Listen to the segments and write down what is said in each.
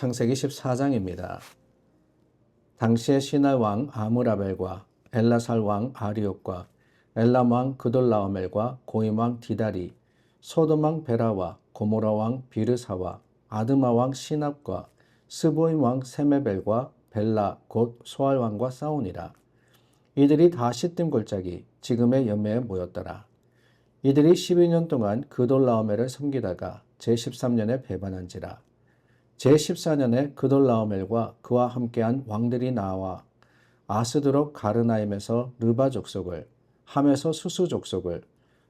창세기 14장입니다. 당시의 시날 왕 아므라벨과 엘라살 왕 아리옥과 엘람 왕 그돌라오멜과 고임 왕 디달이, 소돔 왕 베라와 고모라 왕 비르사와 아드마 왕 시납과 스보임 왕 세메벨과 벨라 곧 소알 왕과 싸우니라. 이들이 다 시딤 골짜기 지금의 연매에 모였더라. 이들이 12년 동안 그돌라오멜을 섬기다가 제13년에 배반한지라. 제14년에 그돌라오멜과 그와 함께한 왕들이 나와 아스드롯 가르나임에서 르바 족속을, 함에서 수수 족속을,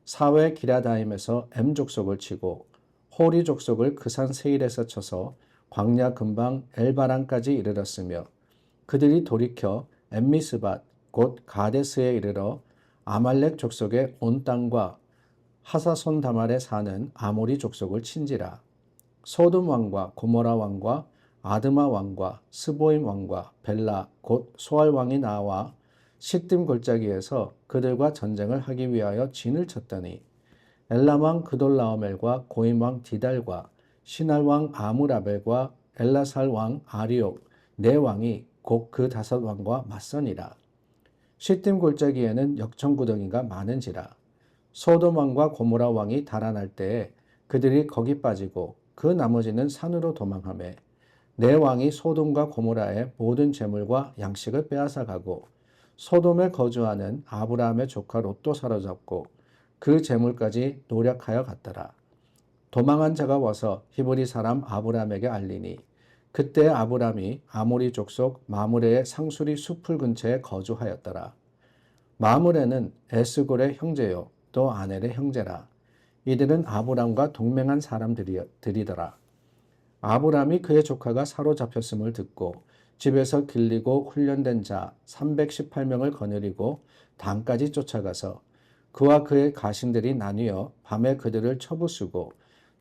사웨 기랴다임에서 엠 족속을 치고 호리 족속을 그 산 세일에서 쳐서 광야 근방 엘바란까지 이르렀으며, 그들이 돌이켜 엠미스밭 곧 가데스에 이르러 아말렉 족속의 온 땅과 하사손 다말에 사는 아모리 족속을 친지라. 소돔 왕과 고모라 왕과 아드마 왕과 스보임 왕과 벨라 곧 소알 왕이 나와 시딤 골짜기에서 그들과 전쟁을 하기 위하여 진을 쳤더니, 엘람 왕 그돌라오멜과 고임 왕 디달과 시날 왕 아므라벨과 엘라살 왕 아리옥 네 왕이 곧 그 5왕과 맞서니라. 시딤 골짜기에는 역청구덩이가 많은지라. 소돔 왕과 고모라 왕이 달아날 때에 그들이 거기 빠지고 그 나머지는 산으로 도망하며, 네 왕이 소돔과 고모라의 모든 재물과 양식을 빼앗아 가고 소돔에 거주하는 아브라함의 조카 롯도 사로잡고 그 재물까지 노략하여 갔더라. 도망한 자가 와서 히브리 사람 아브라함에게 알리니, 그때 아브라함이 아모리 족속 마므레의 상수리 숲을 근처에 거주하였더라. 마므레는 에스골의 형제요 또 아넬의 형제라. 이들은 아브람과 동맹한 사람들이더라. 아브람이 그의 조카가 사로잡혔음을 듣고 집에서 길리고 훈련된 자 318명을 거느리고 단까지 쫓아가서 그와 그의 가신들이 나뉘어 밤에 그들을 쳐부수고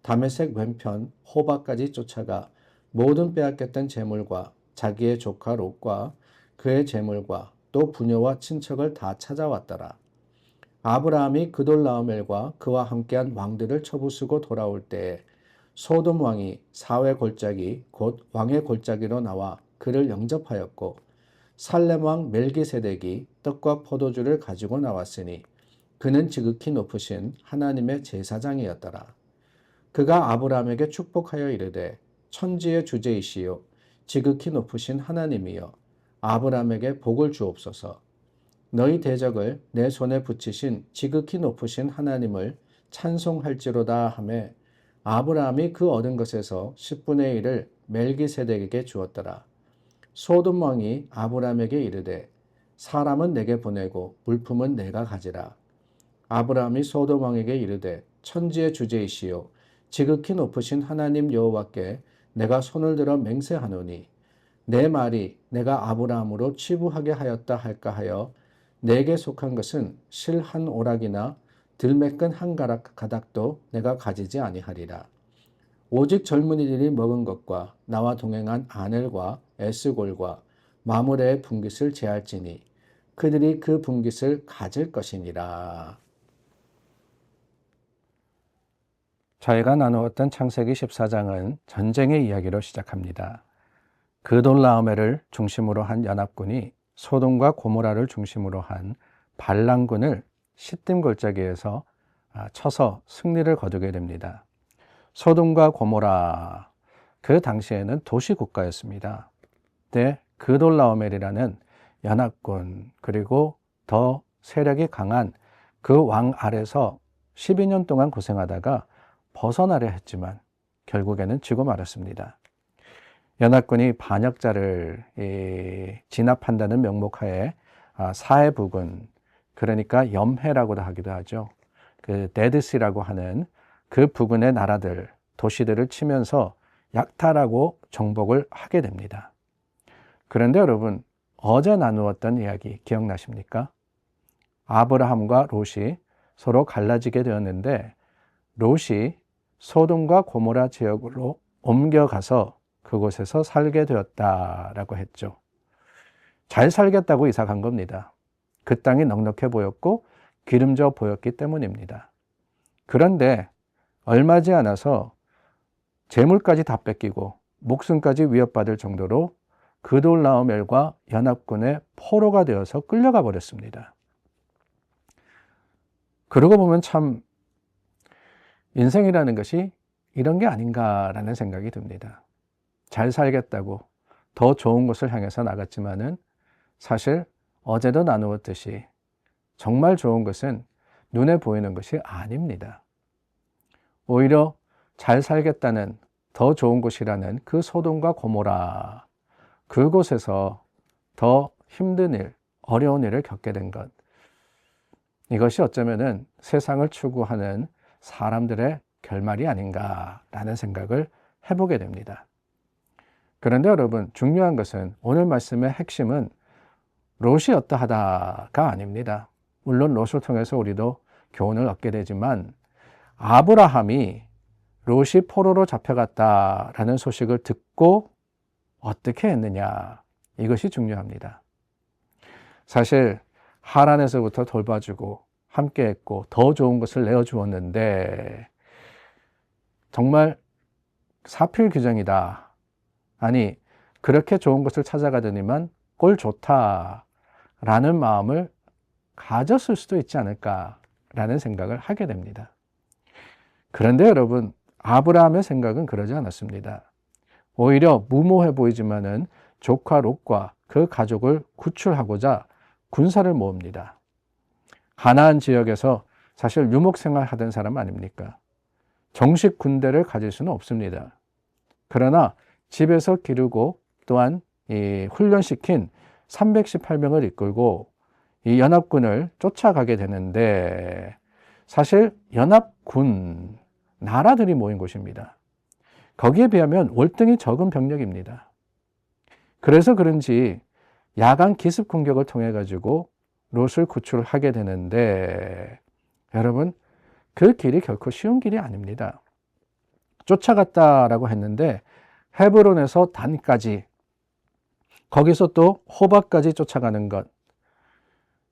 다메섹 왼편 호바까지 쫓아가 모든 빼앗겼던 재물과 자기의 조카 롯과 그의 재물과 또 부녀와 친척을 다 찾아왔더라. 아브라함이 그돌라오멜과 그와 함께한 왕들을 쳐부수고 돌아올 때에 소돔 왕이 사회 골짜기 곧 왕의 골짜기로 나와 그를 영접하였고, 살렘 왕 멜기세덱이 떡과 포도주를 가지고 나왔으니 그는 지극히 높으신 하나님의 제사장이었더라. 그가 아브라함에게 축복하여 이르되, 천지의 주제이시요 지극히 높으신 하나님이여 아브라함에게 복을 주옵소서. 너희 대적을 내 손에 붙이신 지극히 높으신 하나님을 찬송할지로다 하매, 아브라함이 그 얻은 것에서 10분의 1을 멜기세덱에게 주었더라. 소돔 왕이 아브라함에게 이르되, 사람은 내게 보내고 물품은 내가 가지라. 아브라함이 소돔 왕에게 이르되, 천지의 주제이시요 지극히 높으신 하나님 여호와께 내가 손을 들어 맹세하노니, 내 말이 내가 아브라함으로 치부하게 하였다 할까 하여 내게 속한 것은 실 한 오락이나 들매끈 한 가닥도 내가 가지지 아니하리라. 오직 젊은이들이 먹은 것과 나와 동행한 아넬과 에스골과 마므레의 분깃을 제할지니 그들이 그 분깃을 가질 것이니라. 저희가 나누었던 창세기 14장은 전쟁의 이야기로 시작합니다. 그돌라오멜을 중심으로 한 연합군이 소돔과 고모라를 중심으로 한 반란군을 시딤 골짜기에서 쳐서 승리를 거두게 됩니다. 소돔과 고모라, 그 당시에는 도시국가였습니다. 그때 그돌라오멜이라는 연합군, 그리고 더 세력이 강한 그 왕 아래서 12년 동안 고생하다가 벗어나려 했지만 결국에는 지고 말았습니다. 연합군이 반역자를 진압한다는 명목하에 사해 부근, 그러니까 염해라고도 하기도 하죠. 그 데드시라고 하는 그 부근의 나라들, 도시들을 치면서 약탈하고 정복을 하게 됩니다. 그런데 여러분, 어제 나누었던 이야기 기억나십니까? 아브라함과 롯이 서로 갈라지게 되었는데, 롯이 소돔과 고모라 지역으로 옮겨가서 그곳에서 살게 되었다라고 했죠. 잘 살겠다고 이사 간 겁니다. 그 땅이 넉넉해 보였고 기름져 보였기 때문입니다. 그런데 얼마 지 않아서 재물까지 다 뺏기고 목숨까지 위협받을 정도로 그돌라오멜과 연합군의 포로가 되어서 끌려가 버렸습니다. 그러고 보면 참 인생이라는 것이 이런 게 아닌가라는 생각이 듭니다. 잘 살겠다고 더 좋은 곳을 향해서 나갔지만은 사실 어제도 나누었듯이 정말 좋은 것은 눈에 보이는 것이 아닙니다. 오히려 잘 살겠다는 더 좋은 곳이라는 그 소돔과 고모라, 그곳에서 더 힘든 일, 어려운 일을 겪게 된 것, 이것이 어쩌면은 세상을 추구하는 사람들의 결말이 아닌가라는 생각을 해보게 됩니다. 그런데 여러분, 중요한 것은 오늘 말씀의 핵심은 롯이 어떠하다가 아닙니다. 물론 롯을 통해서 우리도 교훈을 얻게 되지만 아브라함이 롯이 포로로 잡혀갔다라는 소식을 듣고 어떻게 했느냐, 이것이 중요합니다. 사실 하란에서부터 돌봐주고 함께했고 더 좋은 것을 내어주었는데 정말 사필규정이다. 아니, 그렇게 좋은 것을 찾아가더니만 꼴 좋다라는 마음을 가졌을 수도 있지 않을까라는 생각을 하게 됩니다. 그런데 여러분, 아브라함의 생각은 그러지 않았습니다. 오히려 무모해 보이지만은 조카 롯과 그 가족을 구출하고자 군사를 모읍니다. 가나안 지역에서 사실 유목생활 하던 사람 아닙니까? 정식 군대를 가질 수는 없습니다. 그러나 집에서 기르고 또한 훈련시킨 318명을 이끌고 이 연합군을 쫓아가게 되는데, 사실 연합군, 나라들이 모인 곳입니다. 거기에 비하면 월등히 적은 병력입니다. 그래서 그런지 야간 기습 공격을 통해 가지고 롯을 구출하게 되는데, 여러분, 그 길이 결코 쉬운 길이 아닙니다. 쫓아갔다라고 했는데 헤브론에서 단까지, 거기서 또 호박까지 쫓아가는 것,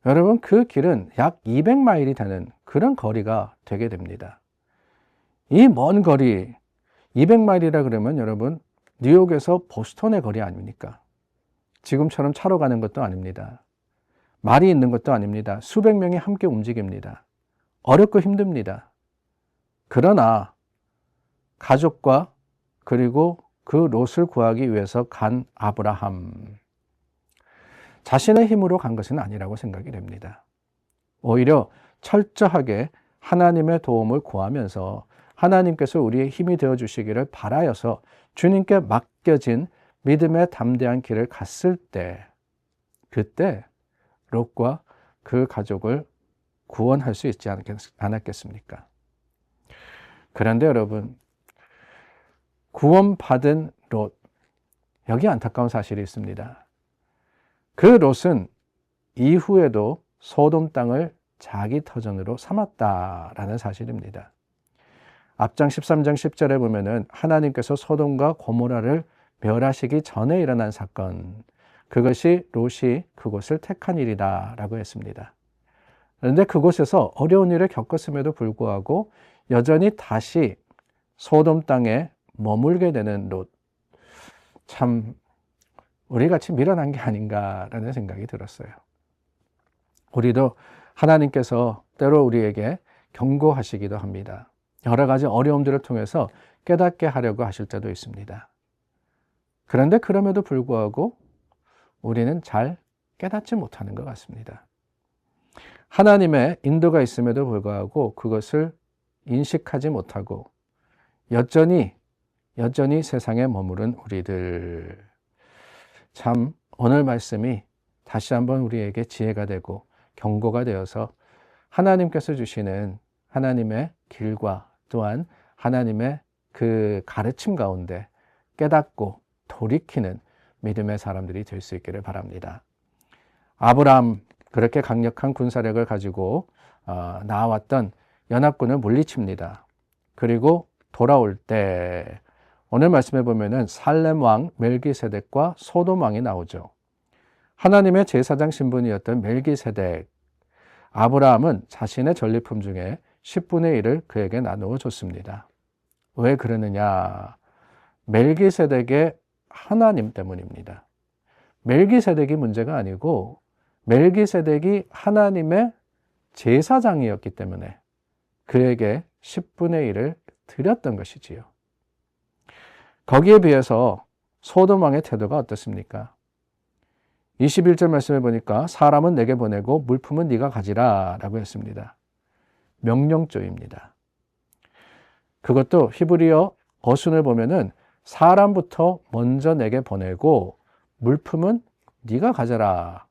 여러분, 그 길은 약 200마일이 되는 그런 거리가 되게 됩니다. 이 먼 거리, 200마일이라 그러면 여러분, 뉴욕에서 보스턴의 거리 아닙니까? 지금처럼 차로 가는 것도 아닙니다. 말이 있는 것도 아닙니다. 수백 명이 함께 움직입니다. 어렵고 힘듭니다. 그러나 가족과 그리고 그 롯을 구하기 위해서 간 아브라함, 자신의 힘으로 간 것은 아니라고 생각이 됩니다. 오히려 철저하게 하나님의 도움을 구하면서 하나님께서 우리의 힘이 되어 주시기를 바라여서 주님께 맡겨진 믿음의 담대한 길을 갔을 때, 그때 롯과 그 가족을 구원할 수 있지 않았겠습니까? 그런데 여러분, 구원받은 롯, 여기 안타까운 사실이 있습니다. 그 롯은 이후에도 소돔 땅을 자기 터전으로 삼았다라는 사실입니다. 앞장 13장 10절에 보면은 하나님께서 소돔과 고모라를 멸하시기 전에 일어난 사건, 그것이 롯이 그곳을 택한 일이다 라고 했습니다. 그런데 그곳에서 어려운 일을 겪었음에도 불구하고 여전히 다시 소돔 땅에 머물게 되는 롯, 참 우리같이 미련한 게 아닌가라는 생각이 들었어요. 우리도 하나님께서 때로 우리에게 경고하시기도 합니다. 여러 가지 어려움들을 통해서 깨닫게 하려고 하실 때도 있습니다. 그런데 그럼에도 불구하고 우리는 잘 깨닫지 못하는 것 같습니다. 하나님의 인도가 있음에도 불구하고 그것을 인식하지 못하고 여전히 세상에 머무른 우리들, 참 오늘 말씀이 다시 한번 우리에게 지혜가 되고 경고가 되어서 하나님께서 주시는 하나님의 길과 또한 하나님의 그 가르침 가운데 깨닫고 돌이키는 믿음의 사람들이 될 수 있기를 바랍니다. 아브라함, 그렇게 강력한 군사력을 가지고 나왔던 연합군을 물리칩니다. 그리고 돌아올 때 오늘 말씀해 보면은 살렘 왕 멜기세덱과 소돔 왕이 나오죠. 하나님의 제사장 신분이었던 멜기세덱, 아브라함은 자신의 전리품 중에 10분의 1을 그에게 나누어 줬습니다. 왜 그러느냐? 멜기세덱의 하나님 때문입니다. 멜기세덱이 문제가 아니고 멜기세덱이 하나님의 제사장이었기 때문에 그에게 10분의 1을 드렸던 것이지요. 거기에 비해서 소돔 왕의 태도가 어떻습니까? 21절 말씀에 보니까 사람은 내게 보내고 물품은 네가 가지라 라고 했습니다. 명령조입니다. 그것도 히브리어 어순을 보면은 사람부터 먼저 내게 보내고 물품은 네가 가져라.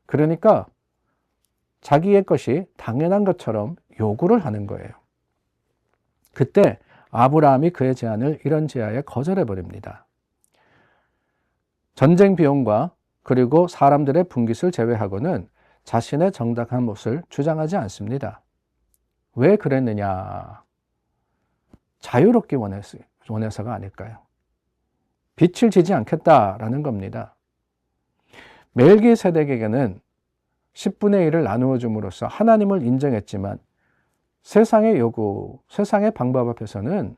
그러니까 자기의 것이 당연한 것처럼 요구를 하는 거예요. 그때 아브라함이 그의 제안을 이런 제안에 거절해 버립니다. 전쟁 비용과 그리고 사람들의 분깃을 제외하고는 자신의 정당한 몫을 주장하지 않습니다. 왜 그랬느냐? 자유롭게 원해서가 아닐까요? 빛을 지지 않겠다라는 겁니다. 멜기세덱에게는 10분의 1을 나누어 줌으로써 하나님을 인정했지만 세상의 요구, 세상의 방법 앞에서는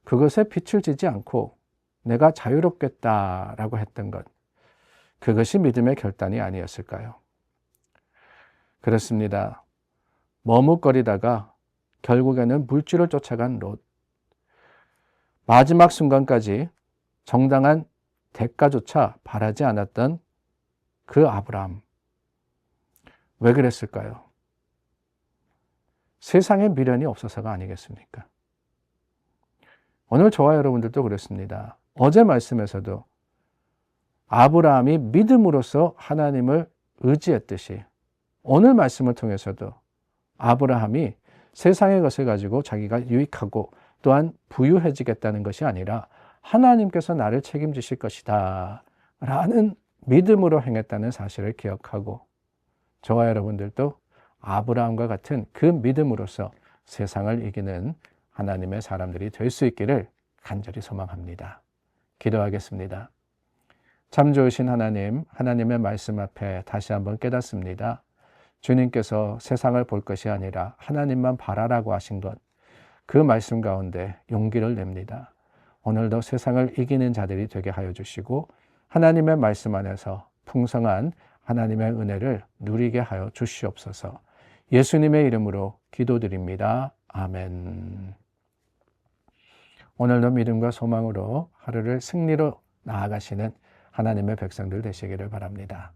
그것에 빛을 지지 않고 내가 자유롭겠다라고 했던 것, 그것이 믿음의 결단이 아니었을까요? 그렇습니다. 머뭇거리다가 결국에는 물질을 쫓아간 롯. 마지막 순간까지 정당한 대가조차 바라지 않았던 그 아브라함. 왜 그랬을까요? 세상에 미련이 없어서가 아니겠습니까? 오늘 저와 여러분들도 그렇습니다. 어제 말씀에서도 아브라함이 믿음으로써 하나님을 의지했듯이 오늘 말씀을 통해서도 아브라함이 세상의 것을 가지고 자기가 유익하고 또한 부유해지겠다는 것이 아니라 하나님께서 나를 책임지실 것이다 라는 믿음으로 행했다는 사실을 기억하고 저와 여러분들도 아브라함과 같은 그 믿음으로써 세상을 이기는 하나님의 사람들이 될 수 있기를 간절히 소망합니다. 기도하겠습니다. 참 좋으신 하나님, 하나님의 말씀 앞에 다시 한번 깨닫습니다. 주님께서 세상을 볼 것이 아니라 하나님만 바라라고 하신 것, 그 말씀 가운데 용기를 냅니다. 오늘도 세상을 이기는 자들이 되게 하여 주시고 하나님의 말씀 안에서 풍성한 하나님의 은혜를 누리게 하여 주시옵소서. 예수님의 이름으로 기도드립니다. 아멘. 오늘도 믿음과 소망으로 하루를 승리로 나아가시는 하나님의 백성들 되시기를 바랍니다.